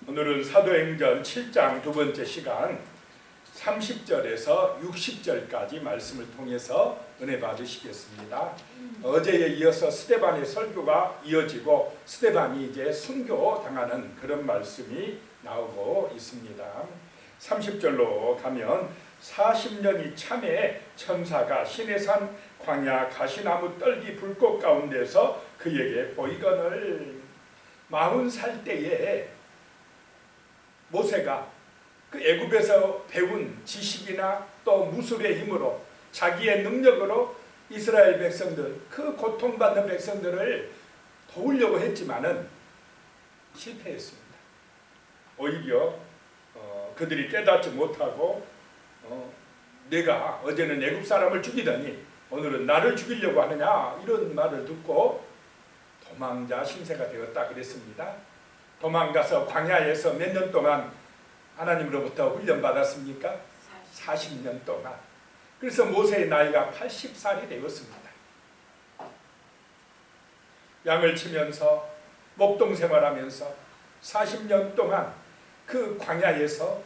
오늘은 사도행전 7장 두 번째 시간 30절에서 60절까지 말씀을 통해서 은혜 받으시겠습니다. 어제에 이어서 스데반의 설교가 이어지고 스데반이 이제 순교 당하는 그런 말씀이 나오고 있습니다. 30절로 가면 40년이 참에 천사가 시내산 광야 가시나무 떨기 불꽃 가운데서 그에게 보이거늘 40살 때에 모세가 그 애굽에서 배운 지식이나 또 무술의 힘으로 자기의 능력으로 이스라엘 백성들, 그 고통받는 백성들을 도우려고 했지만은 실패했습니다. 오히려 그들이 깨닫지 못하고 내가 어제는 애굽 사람을 죽이더니 오늘은 나를 죽이려고 하느냐 이런 말을 듣고 도망자 신세가 되었다 그랬습니다. 도망가서 광야에서 몇 년 동안 하나님으로부터 훈련받았습니까? 40년 동안. 그래서 모세의 나이가 80살이 되었습니다. 양을 치면서 목동 생활하면서 40년 동안 그 광야에서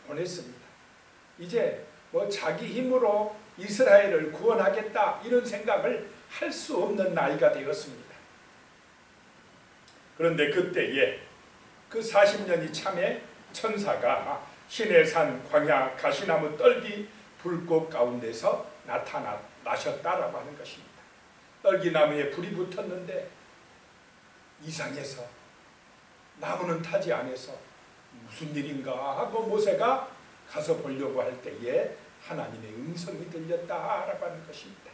보냈습니다. 이제 자기 힘으로 이스라엘을 구원하겠다 이런 생각을 할 수 없는 나이가 되었습니다. 그런데 그때에 그 40년이 참에 천사가 시내산 광야 가시나무 떨기 불꽃 가운데서 나타나셨다라고 하는 것입니다. 떨기나무에 불이 붙었는데 이상해서 나무는 타지 않아서 무슨 일인가 하고 모세가 가서 보려고 할 때에 하나님의 음성이 들렸다라고 하는 것입니다.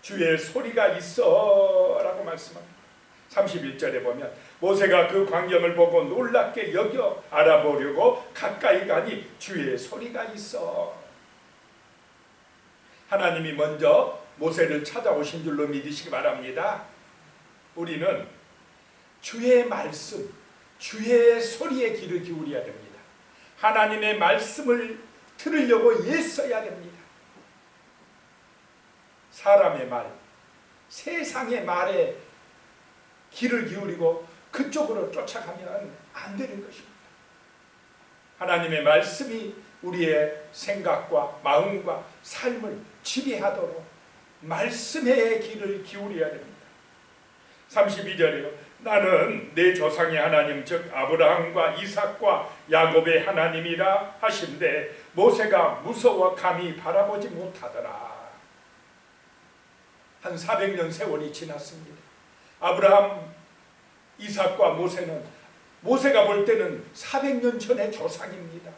주의 소리가 있어 라고 말씀합니다. 31절에 보면 모세가 그 광경을 보고 놀랍게 여겨 알아보려고 가까이 가니 주의 소리가 있어. 하나님이 먼저 모세를 찾아오신 줄로 믿으시기 바랍니다. 우리는 주의 말씀, 주의 소리에 귀를 기울여야 됩니다. 하나님의 말씀을 들으려고 애써야 됩니다. 사람의 말, 세상의 말에 귀를 기울이고 그쪽으로 쫓아가면 안 되는 것입니다. 하나님의 말씀이 우리의 생각과 마음과 삶을 지배하도록 말씀에 귀를 기울여야 됩니다. 32절에요. 나는 내 조상의 하나님 즉 아브라함과 이삭과 야곱의 하나님이라 하신데 모세가 무서워 감히 바라보지 못하더라. 한 400년 세월이 지났습니다. 아브라함, 이삭과 모세는 모세가 볼 때는 400년 전의 조상입니다.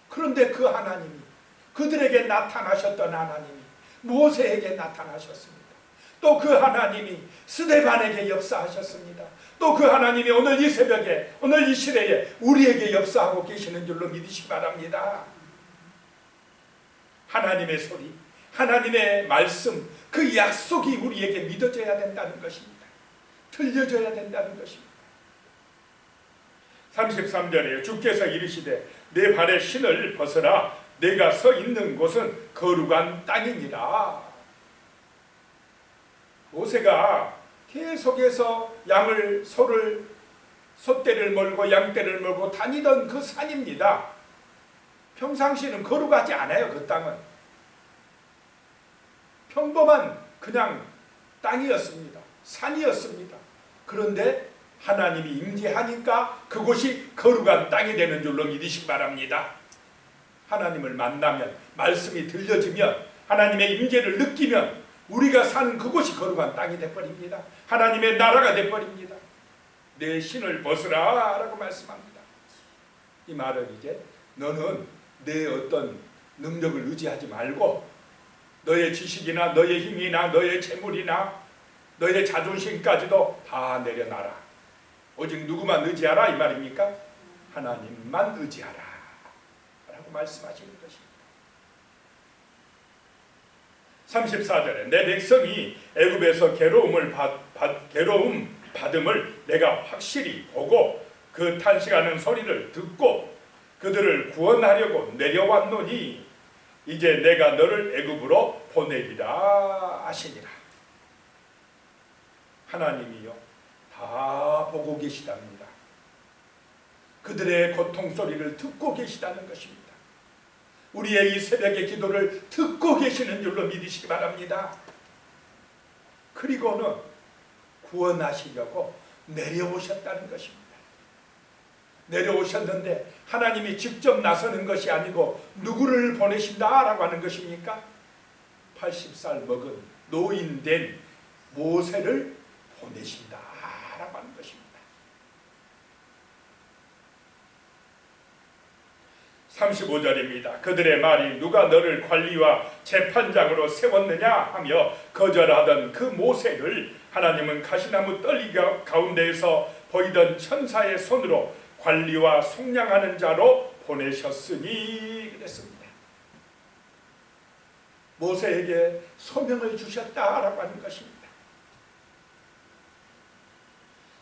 그런데 그 하나님이 그들에게 나타나셨던 하나님이 모세에게 나타나셨습니다. 또 그 하나님이 스데반에게 역사하셨습니다. 또 그 하나님이 오늘 이 새벽에 오늘 이 시대에 우리에게 역사하고 계시는 줄로 믿으시기 바랍니다. 하나님의 소리, 하나님의 말씀, 그 약속이 우리에게 믿어져야 된다는 것입니다. 들려져야 된다는 것입니다. 33절에 주께서 이르시되 내 발의 신을 벗어라. 내가 서 있는 곳은 거룩한 땅이니라. 모세가 계속해서 소떼를 몰고 양떼를 몰고 다니던 그 산입니다. 평상시에는 거룩하지 않아요. 그 땅은 평범한 그냥 땅이었습니다. 산이었습니다. 그런데 하나님이 임재하니까 그곳이 거룩한 땅이 되는 줄로 믿으시기 바랍니다. 하나님을 만나면, 말씀이 들려지면, 하나님의 임재를 느끼면 우리가 사는 그곳이 거룩한 땅이 되어버립니다. 하나님의 나라가 되어버립니다. 내 신을 벗으라 라고 말씀합니다. 이 말은 이제 너는 내 어떤 능력을 의지하지 말고 너의 지식이나 너의 힘이나 너의 재물이나 너의 자존심까지도 다 내려놔라. 오직 누구만 의지하라 이 말입니까? 하나님만 의지하라 라고 말씀하시는 것입니다. 34절에 내 백성이 애굽에서 괴로움 받음을 내가 확실히 보고 그 탄식하는 소리를 듣고 그들을 구원하려고 내려왔노니 이제 내가 너를 애굽으로 보내리라 하시니라. 하나님이요 다 보고 계시답니다. 그들의 고통 소리를 듣고 계시다는 것입니다. 우리의 이 새벽의 기도를 듣고 계시는 줄로 믿으시기 바랍니다. 그리고는 구원하시려고 내려오셨다는 것입니다. 내려오셨는데 하나님이 직접 나서는 것이 아니고 누구를 보내신다라고 하는 것입니까? 80살 먹은 노인된 모세를 보내신다라고 하는 것입니다. 35절입니다. 그들의 말이 누가 너를 관리와 재판장으로 세웠느냐 하며 거절하던 그 모세를 하나님은 가시나무 떨기 가운데에서 보이던 천사의 손으로 관리와 속량하는 자로 보내셨으니 그랬습니다. 모세에게 소명을 주셨다라고 하는 것입니다.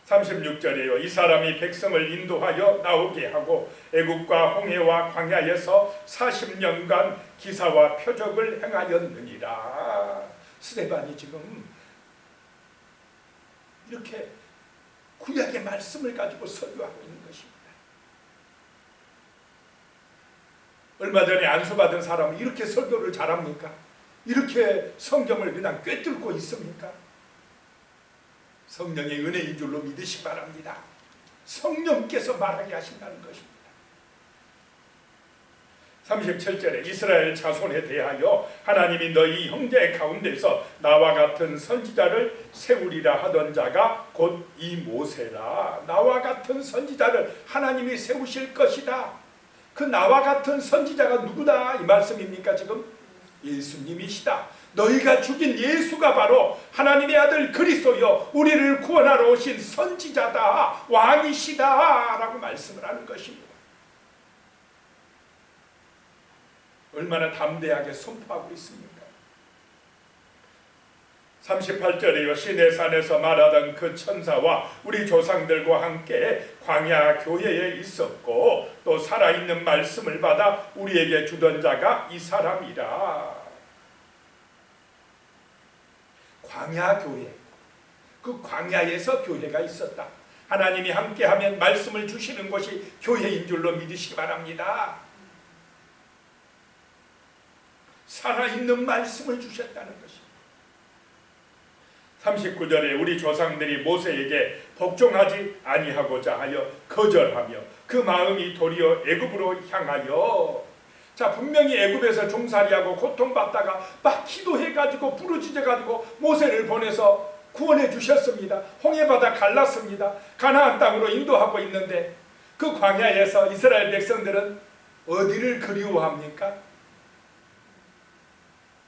36절이에요. 이 사람이 백성을 인도하여 나오게 하고 애굽과 홍해와 광야에서 40년간 기사와 표적을 행하였느니라. 스데반이 지금 이렇게 구약의 말씀을 가지고 설교하고 있는 것입니다. 얼마 전에 안수받은 사람은 이렇게 설교를 잘합니까? 이렇게 성경을 그냥 꿰뚫고 있습니까? 성령의 은혜인 줄로 믿으시기 바랍니다. 성령께서 말하게 하신다는 것입니다. 37절에 이스라엘 자손에 대하여 하나님이 너희 형제 가운데서 나와 같은 선지자를 세우리라 하던 자가 곧 이 모세라. 나와 같은 선지자를 하나님이 세우실 것이다. 그 나와 같은 선지자가 누구다 이 말씀입니까? 지금 예수님이시다. 너희가 죽인 예수가 바로 하나님의 아들 그리스도여 우리를 구원하러 오신 선지자다, 왕이시다 라고 말씀을 하는 것입니다. 얼마나 담대하게 선포하고 있습니까? 38절에요. 시내산에서 말하던 그 천사와 우리 조상들과 함께 광야 교회에 있었고 또 살아있는 말씀을 받아 우리에게 주던 자가 이 사람이라. 광야 교회, 그 광야에서 교회가 있었다. 하나님이 함께하면 말씀을 주시는 곳이 교회인 줄로 믿으시기 바랍니다. 살아있는 말씀을 주셨다는 것입니다. 39절에 우리 조상들이 모세에게 복종하지 아니하고자 하여 거절하며 그 마음이 도리어 애굽으로 향하여, 자 분명히 애굽에서 종살이하고 고통받다가 막 기도해가지고 부르짖어가지고 모세를 보내서 구원해 주셨습니다. 홍해바다 갈랐습니다. 가나안 땅으로 인도하고 있는데 그 광야에서 이스라엘 백성들은 어디를 그리워합니까?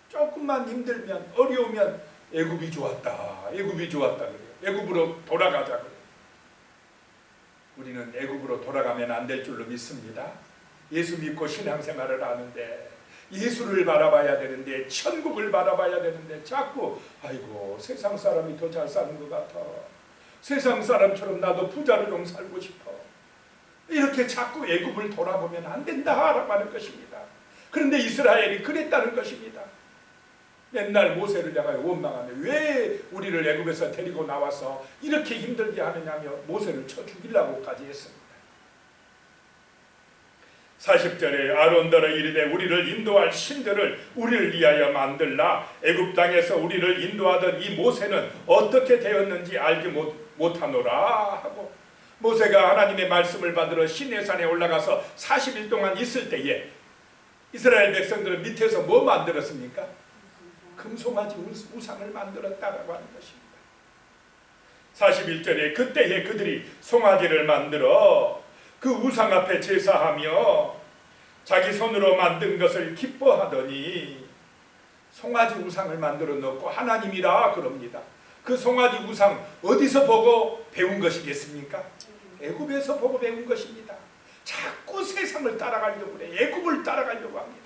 조금만 힘들면 어려우면 애굽이 좋았다, 애굽이 좋았다 그래요. 애굽으로 돌아가자 그래요. 우리는 애굽으로 돌아가면 안 될 줄로 믿습니다. 예수 믿고 신앙생활을 하는데 예수를 바라봐야 되는데 천국을 바라봐야 되는데 자꾸 아이고 세상 사람이 더 잘 사는 것 같아, 세상 사람처럼 나도 부자로 좀 살고 싶어, 이렇게 자꾸 애굽을 돌아보면 안 된다라고 하는 것입니다. 그런데 이스라엘이 그랬다는 것입니다. 맨날 모세를 향하여 원망하며 왜 우리를 애굽에서 데리고 나와서 이렇게 힘들게 하느냐며 모세를 쳐 죽이려고까지 했습니다. 40절에 아론더러 이르되 우리를 인도할 신들을 우리를 위하여 만들라. 애굽 땅에서 우리를 인도하던 이 모세는 어떻게 되었는지 알지 못하노라 하고, 모세가 하나님의 말씀을 받으러 시내산에 올라가서 40일 동안 있을 때에 이스라엘 백성들은 밑에서 뭐 만들었습니까? 금송아지 우상을 만들었다라고 하는 것입니다. 41절에 그때에 그들이 송아지를 만들어 그 우상 앞에 제사하며 자기 손으로 만든 것을 기뻐하더니, 송아지 우상을 만들어 놓고 하나님이라 그럽니다. 그 송아지 우상 어디서 보고 배운 것이겠습니까? 애굽에서 보고 배운 것입니다. 자꾸 세상을 따라가려고 그래. 애굽을 따라가려고 합니다.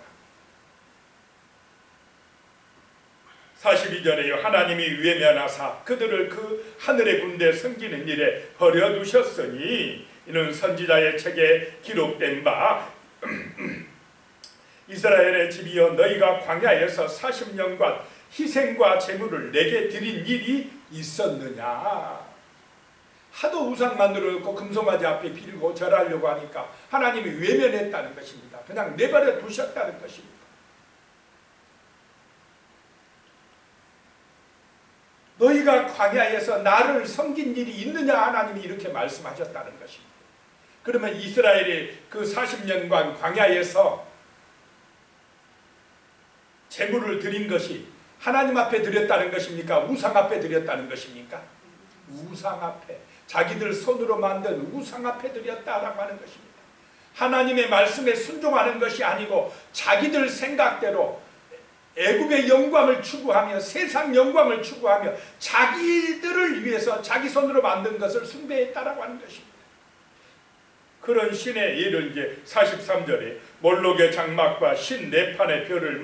42절에요. 하나님이 외면하사 그들을 그 하늘의 군대 섬기는 일에 버려두셨으니 이는 선지자의 책에 기록된 바 이스라엘의 집이여 너희가 광야에서 40년간 희생과 제물을 내게 드린 일이 있었느냐. 하도 우상 만들어 놓고 금송아지 앞에 빌고 절하려고 하니까 하나님이 외면했다는 것입니다. 그냥 내버려 두셨다는 것입니다. 너희가 광야에서 나를 섬긴 일이 있느냐 하나님이 이렇게 말씀하셨다는 것입니다. 그러면 이스라엘이 그 40년간 광야에서 제물을 드린 것이 하나님 앞에 드렸다는 것입니까? 우상 앞에 드렸다는 것입니까? 우상 앞에, 자기들 손으로 만든 우상 앞에 드렸다라고 하는 것입니다. 하나님의 말씀에 순종하는 것이 아니고 자기들 생각대로 애굽의 영광을 추구하며 세상 영광을 추구하며 자기들을 위해서 자기 손으로 만든 것을 숭배했다라고 하는 것입니다. 그런 신의 예를 이제 43절에 몰록의 장막과 신 네판의 별을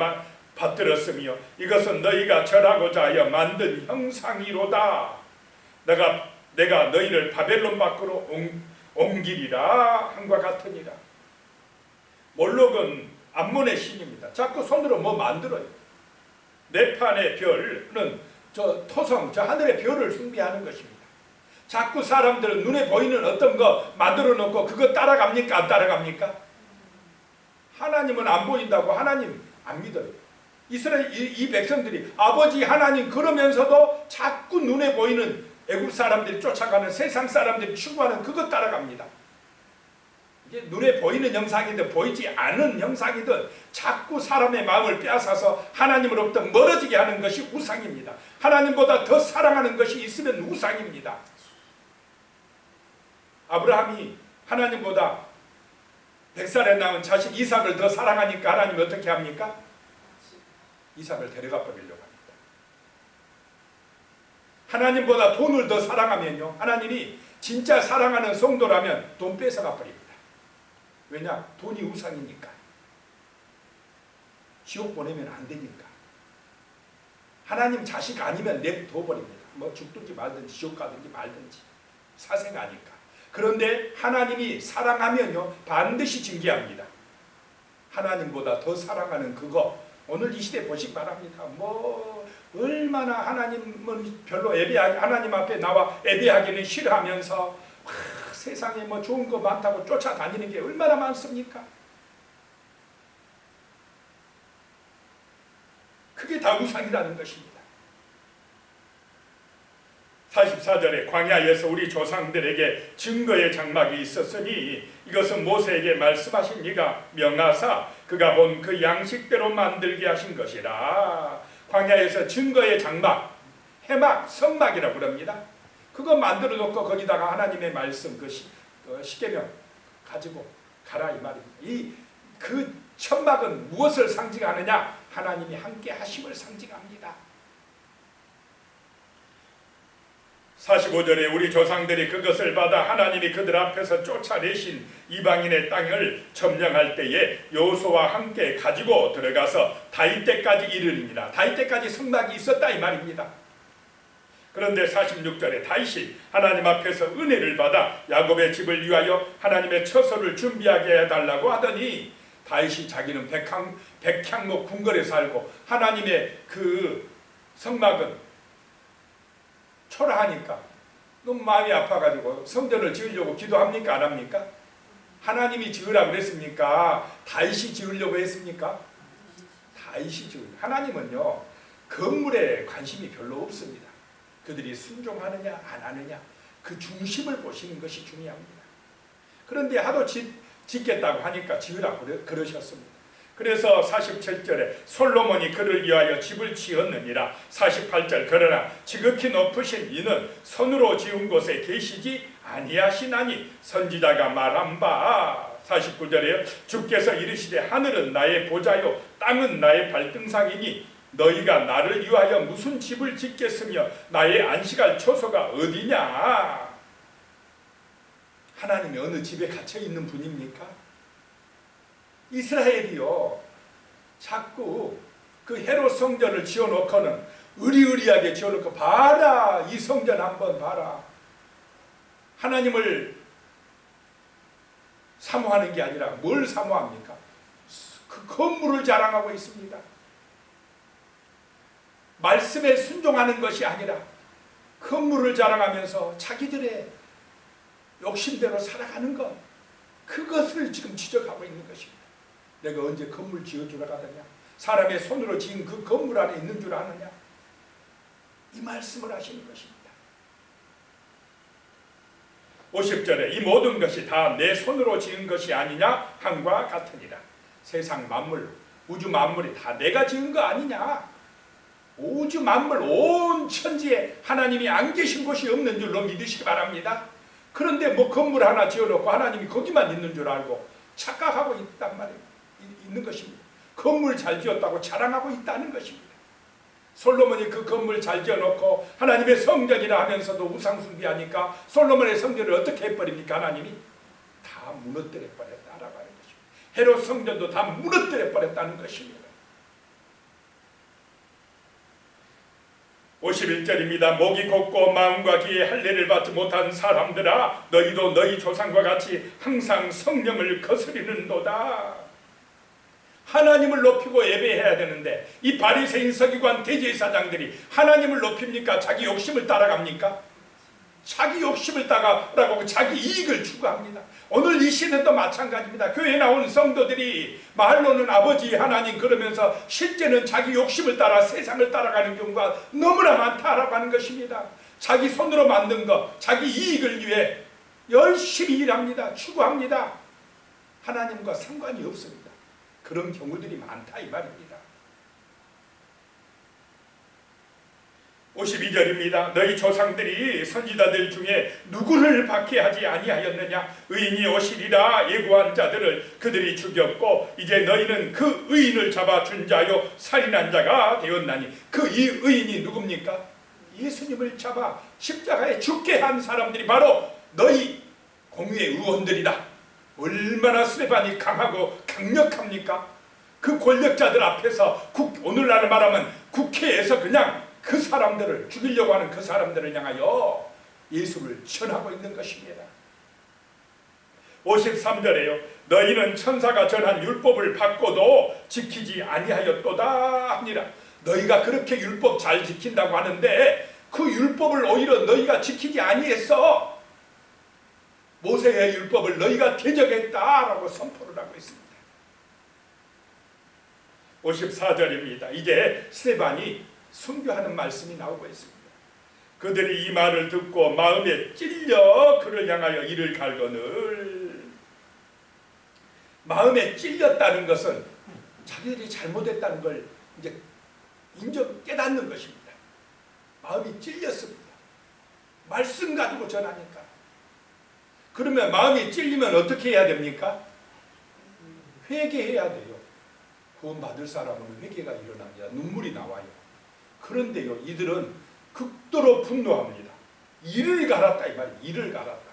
받들었으며 이것은 너희가 절하고자 하여 만든 형상이로다. 내가 너희를 바벨론 밖으로 옮기리라 한과 같으니라. 몰록은 암몬의 신입니다. 자꾸 손으로 뭐 만들어요. 네판의 별은 저 토성, 저 하늘의 별을 숭배하는 것입니다. 자꾸 사람들은 눈에 보이는 어떤 거 만들어 놓고 그거 따라갑니까? 안 따라갑니까? 하나님은 안 보인다고 하나님 안 믿어요. 이스라엘 이 백성들이 아버지 하나님 그러면서도 자꾸 눈에 보이는 애굽 사람들이 쫓아가는 세상 사람들이 추구하는 그것 따라갑니다. 이게 눈에 보이는 형상이든 보이지 않은 형상이든 자꾸 사람의 마음을 빼앗아서 하나님으로부터 멀어지게 하는 것이 우상입니다. 하나님보다 더 사랑하는 것이 있으면 우상입니다. 아브라함이 하나님보다 100살에 낳은 자식 이삭을 더 사랑하니까 하나님이 어떻게 합니까? 이삭을 데려가 버리려고 합니다. 하나님보다 돈을 더 사랑하면요, 하나님이 진짜 사랑하는 성도라면 돈 뺏어가 버립니다. 왜냐? 돈이 우상이니까. 지옥 보내면 안 되니까. 하나님 자식 아니면 냅둬 버립니다. 뭐 죽든지 말든지 지옥 가든지 말든지 사생아니까. 그런데 하나님이 사랑하면요 반드시 징계합니다. 하나님보다 더 사랑하는 그거 오늘 이 시대 보시기 바랍니다. 뭐 얼마나 하나님은 별로 하나님 앞에 나와 예배하기는 싫어하면서 세상에 뭐 좋은 거 많다고 쫓아다니는 게 얼마나 많습니까? 그게 다 우상이라는 것입니다. 44절에 광야에서 우리 조상들에게 증거의 장막이 있었으니 이것은 모세에게 말씀하신 이가 명하사 그가 본 그 양식대로 만들게 하신 것이라. 광야에서 증거의 장막, 해막, 성막이라고 그럽니다. 그거 만들어 놓고 거기다가 하나님의 말씀 그 십계명 가지고 가라 이 말입니다. 그 천막은 무엇을 상징하느냐? 하나님이 함께 하심을 상징합니다. 45절에 우리 조상들이 그것을 받아 하나님이 그들 앞에서 쫓아내신 이방인의 땅을 점령할 때에 여호수아와 함께 가지고 들어가서 다윗 때까지 이르니라. 다윗 때까지 성막이 있었다 이 말입니다. 그런데 46절에 다윗이 하나님 앞에서 은혜를 받아 야곱의 집을 위하여 하나님의 처소를 준비하게 해달라고 하더니 다윗이 자기는 백향목 궁궐에 살고 하나님의 그 성막은 초라하니까 너무 마음이 아파가지고 성전을 지으려고 기도합니까? 안 합니까? 하나님이 지으라 그랬습니까? 다윗이 지으려고 했습니까? 다윗이 지으려고. 하나님은요 건물에 관심이 별로 없습니다. 그들이 순종하느냐 안 하느냐 그 중심을 보시는 것이 중요합니다. 그런데 하도 짓겠다고 하니까 지으라 그러셨습니다. 그래서 47절에 솔로몬이 그를 위하여 집을 지었느니라. 48절 그러나 지극히 높으신 이는 손으로 지은 곳에 계시지 아니하시나니 선지자가 말한 바. 49절에 주께서 이르시되 하늘은 나의 보좌요 땅은 나의 발등상이니 너희가 나를 위하여 무슨 집을 짓겠으며 나의 안식할 처소가 어디냐. 하나님이 어느 집에 갇혀 있는 분입니까? 이스라엘이요 자꾸 그 헤롯 성전을 지어놓고는 의리의리하게 지어놓고 봐라 이 성전 한번 봐라. 하나님을 사모하는 게 아니라 뭘 사모합니까? 그 건물을 자랑하고 있습니다. 말씀에 순종하는 것이 아니라 건물을 자랑하면서 자기들의 욕심대로 살아가는 것, 그것을 지금 지적하고 있는 것입니다. 내가 언제 건물 지어주러 가느냐, 사람의 손으로 지은 그 건물 안에 있는 줄 아느냐, 이 말씀을 하시는 것입니다. 50절에 이 모든 것이 다 내 손으로 지은 것이 아니냐 함과 같으니라. 세상 만물, 우주 만물이 다 내가 지은 거 아니냐. 우주 만물 온 천지에 하나님이 안 계신 곳이 없는 줄로 믿으시기 바랍니다. 그런데 뭐 건물 하나 지어놓고 하나님이 거기만 있는 줄 알고 착각하고 있단 말이에요. 있는 것입니다. 건물 잘 지었다고 자랑하고 있다는 것입니다. 솔로몬이 그 건물 잘 지어놓고 하나님의 성전이라 하면서도 우상 숭배하니까 솔로몬의 성전을 어떻게 해버립니까? 하나님이 다 무너뜨려 버렸다라고 하는 것입니다. 헤롯 성전도 다 무너뜨려 버렸다는 것입니다. 51절입니다. 목이 곱고 마음과 귀에 할례를 받지 못한 사람들아, 너희도 너희 조상과 같이 항상 성령을 거스리는도다. 하나님을 높이고 예배해야 되는데 이 바리새인 서기관 대제사장들이 하나님을 높입니까? 자기 욕심을 따라갑니까? 자기 욕심을 따라가고 자기 이익을 추구합니다. 오늘 이 시대도 마찬가지입니다. 교회에 나오는 성도들이 말로는 아버지 하나님 그러면서 실제는 자기 욕심을 따라 세상을 따라가는 경우가 너무나 많다라고 하는 것입니다. 자기 손으로 만든 것, 자기 이익을 위해 열심히 일합니다. 추구합니다. 하나님과 상관이 없습니다. 그런 경우들이 많다 이 말입니다. 52절입니다. 너희 조상들이 선지자들 중에 누구를 박해하지 아니하였느냐? 의인이 오시리라 예고한 자들을 그들이 죽였고 이제 너희는 그 의인을 잡아준 자요 살인한 자가 되었나니. 그 이 의인이 누굽니까? 예수님을 잡아 십자가에 죽게 한 사람들이 바로 너희 공의의 의원들이다. 얼마나 스데반이 강하고 강력합니까? 그 권력자들 앞에서 오늘날 말하면 국회에서 그냥 그 사람들을 죽이려고 하는 그 사람들을 향하여 예수를 전하고 있는 것입니다. 53절에요. 너희는 천사가 전한 율법을 받고도 지키지 아니하였도다 하니라. 너희가 그렇게 율법 잘 지킨다고 하는데 그 율법을 오히려 너희가 지키지 아니했어. 모세의 율법을 너희가 대적했다라고 선포를 하고 있습니다. 54절입니다. 이제 스데반이 순교하는 말씀이 나오고 있습니다. 그들이 이 말을 듣고 마음에 찔려 그를 향하여 이를 갈거늘. 마음에 찔렸다는 것은 자기들이 잘못했다는 걸 이제 깨닫는 것입니다. 마음이 찔렸습니다. 말씀 가지고 전하니까. 그러면 마음이 찔리면 어떻게 해야 됩니까? 회개해야 돼요. 구원받을 사람은 회개가 일어납니다. 눈물이 나와요. 그런데요, 이들은 극도로 분노합니다. 이를 갈았다 이 말이에요. 이를 갈았다.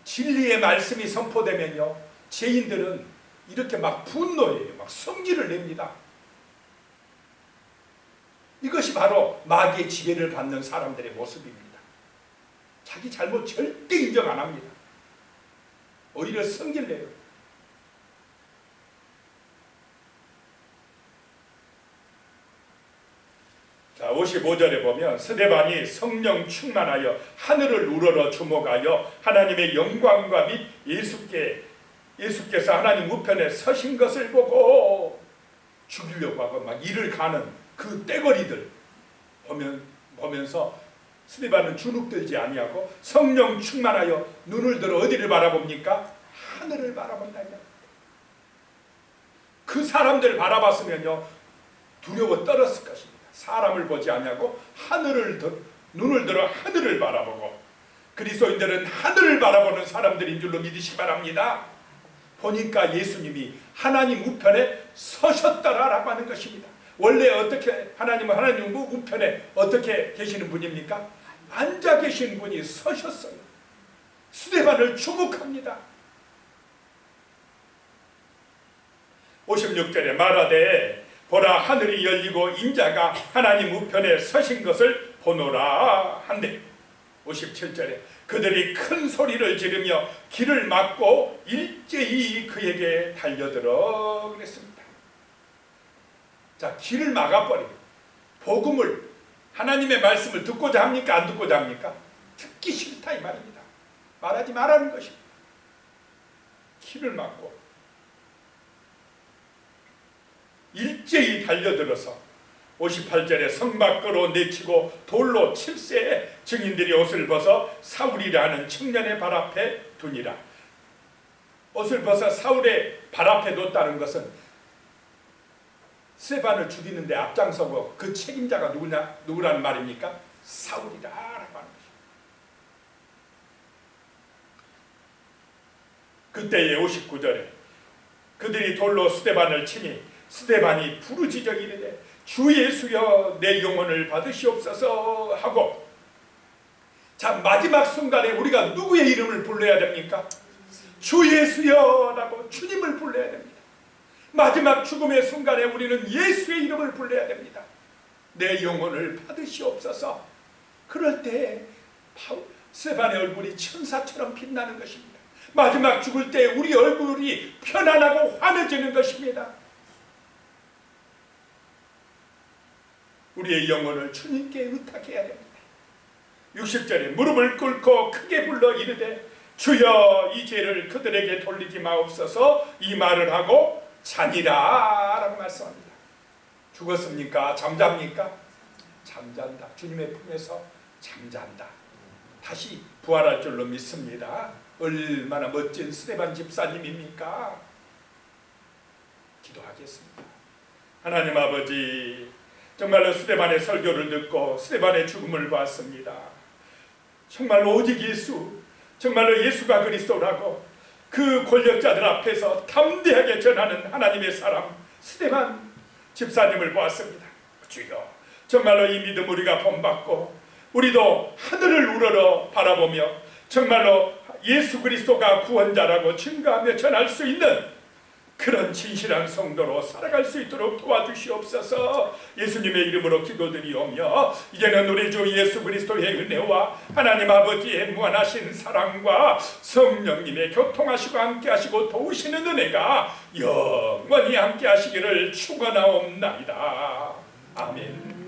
진리의 말씀이 선포되면요, 죄인들은 이렇게 막 분노해요. 막 성질을 냅니다. 이것이 바로 마귀의 지배를 받는 사람들의 모습입니다. 자기 잘못 절대 인정 안 합니다. 오히려 성질 내요. 자, 55절에 보면 스데반이 성령 충만하여 하늘을 우러러 주목하여 하나님의 영광과 및 예수께서 하나님 우편에 서신 것을 보고 죽이려고 하고 막 이를 가는 그 떼거리들 보면서 스데반은 주눅들지 아니하고 성령 충만하여 눈을 들어 어디를 바라봅니까? 하늘을 바라본다. 그 사람들 바라봤으면요 두려워 떨었을 것입니다. 사람을 보지 아니하고 눈을 들어 하늘을 바라보고, 그리스도인들은 하늘을 바라보는 사람들인 줄로 믿으시기 바랍니다. 보니까 예수님이 하나님 우편에 서셨더라라고 하는 것입니다. 원래 어떻게 하나님 우편에 어떻게 계시는 분입니까? 앉아 계신 분이 서셨어요. 스데반을 주목합니다. 56절에 말하되 보라 하늘이 열리고 인자가 하나님 우편에 서신 것을 보노라 한대. 57절에 그들이 큰 소리를 지르며 길을 막고 일제히 그에게 달려들어 그랬습니다. 자, 길을 막아버려요. 복음을 하나님의 말씀을 듣고자 합니까? 안 듣고자 합니까? 듣기 싫다 이 말입니다. 말하지 말라는 것입니다. 키를 막고 일제히 달려들어서 58절에 성 밖으로 내치고 돌로 칠세에 증인들이 옷을 벗어 사울이라는 청년의 발 앞에 두니라. 옷을 벗어 사울의 발 앞에 뒀다는 것은 스데반을 죽이는데 앞장서고 그 책임자가 누구라는 말입니까? 사울이라고 하는 것입니다. 그때의 59절에 그들이 돌로 스데반을 치니 스데반이 부르짖어 이르되 주 예수여 내 영혼을 받으시옵소서 하고, 자, 마지막 순간에 우리가 누구의 이름을 불러야 됩니까? 주 예수여라고 주님을 불러야 됩니다. 마지막 죽음의 순간에 우리는 예수의 이름을 불러야 됩니다. 내 영혼을 받으시옵소서. 그럴 때 스데반의 얼굴이 천사처럼 빛나는 것입니다. 마지막 죽을 때 우리 얼굴이 편안하고 환해지는 것입니다. 우리의 영혼을 주님께 의탁해야 됩니다. 60절에 무릎을 꿇고 크게 불러 이르되 주여 이 죄를 그들에게 돌리지 마옵소서 이 말을 하고 자니라 라고 말씀합니다. 죽었습니까? 잠잡니까? 잠잔다. 주님의 품에서 잠잔다. 다시 부활할 줄로 믿습니다. 얼마나 멋진 스데반 집사님입니까? 기도하겠습니다. 하나님 아버지, 정말로 스데반의 설교를 듣고 스데반의 죽음을 봤습니다. 정말로 오직 예수, 정말로 예수가 그리스도라고 그 권력자들 앞에서 담대하게 전하는 하나님의 사람 스데반 집사님을 보았습니다. 주여, 정말로 이 믿음 우리가 본받고 우리도 하늘을 우러러 바라보며 정말로 예수 그리스도가 구원자라고 증거하며 전할 수 있는 그런 진실한 성도로 살아갈 수 있도록 도와주시옵소서. 예수님의 이름으로 기도드리오며 이제는 우리 주 예수 그리스도의 은혜와 하나님 아버지의 무한하신 사랑과 성령님의 교통하시고 함께하시고 도우시는 은혜가 영원히 함께하시기를 축원하옵나이다. 아멘.